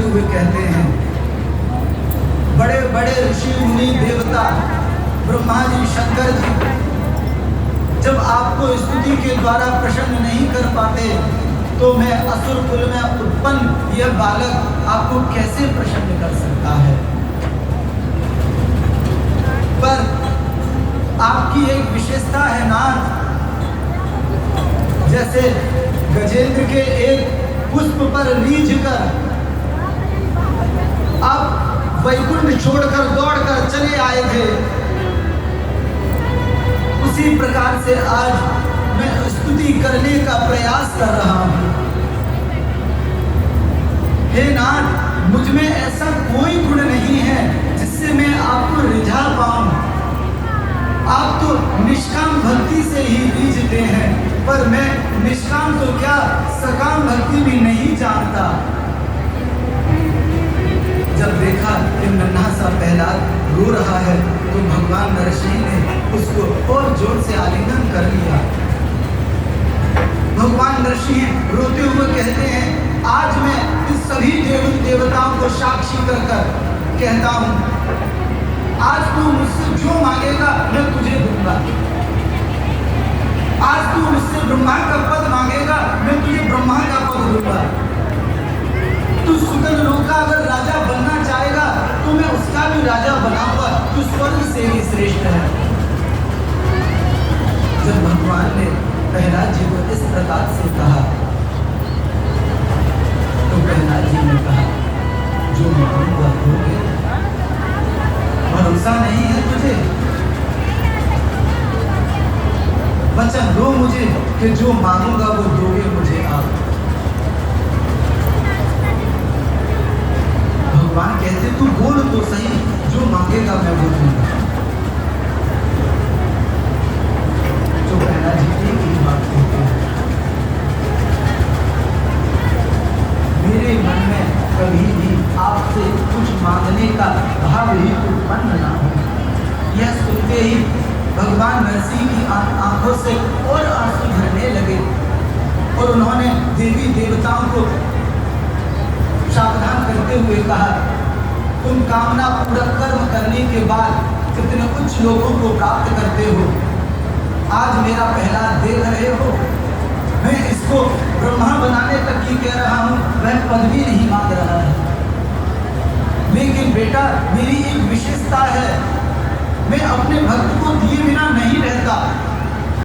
करते हुए कहते हैं, बड़े बड़े ऋषि मुनि देवता ब्रह्मा जी, शंकर जी जब आपको स्तुति के द्वारा प्रसन्न नहीं कर पाते, तो मैं असुर कुल में उत्पन्न यह बालक आपको कैसे प्रसन्न कर सकता है। पर आपकी एक विशेषता है नाथ, जैसे गजेंद्र के एक पुष्प पर रीझ कर आप वैकुंठ छोड़कर दौड़कर चले आए थे, उसी प्रकार से आज मैं स्तुति करने का प्रयास कर रहा हूं। हे नाथ, मुझ में ऐसा कोई गुण नहीं है जिससे मैं आपको रिझा पाऊं। आप तो निष्काम भक्ति से ही रीझते हैं, पर मैं निष्काम तो क्या सकाम भक्ति भी नहीं जानता। जब देखा कि नन्हा सा प्रहलाद रो रहा है, तो भगवान नरसिंह ने उसको और जोर से आलिंगन कर लिया। भगवान नरसिंह रोते हुए कहते हैं, आज मैं इस सभी देवताओं को साक्षी कर कहता हूं, आज तू मुझसे जो मांगेगा मैं तुझे दूंगा। आज तू मुझसे ब्रह्मा का पद मांगेगा, मैं तुझे ब्रह्मा का पद दूंगा। तू सुतन लोक का अगर राजा बनना चाहेगा, तो मैं उसका भी राजा बनाऊंगा। तू स्वर्ग से भी श्रेष्ठ है। जब भगवान ने प्रहलाद जी को इस प्रकार से कहा, तो प्रहलाद जी ने कहा, जो मांगूंगा दोगे, भरोसा नहीं है तुझे? वचन दो मुझे कि जो मांगूंगा वो दोगे मुझे आप। भगवान कहते, तू बोल तो सही, जो मांगेगा मैं वो दूंगा। जो प्रहलाद जी एक ही बात कहते हैं, मेरे मन में कभी भी आपसे कुछ मांगने का भाव ही उत्पन्न ना हो। यह सुनते ही भगवान नरसिंह की आंखों से और आंसू झरने लगे, और उन्होंने देवी देवताओं को सावधान करते हुए कहा, तुम कामना पूरा कर्म करने के बाद कितने उच्च लोगों को प्राप्त करते हो। आज मेरा प्रहलाद देख रहे हो, मैं इसको ब्रह्मा बनाने तक ही कह रहा हूँ, वह पदवी नहीं मांग रहा है। लेकिन बेटा, मेरी एक विशेषता है, मैं अपने भक्त को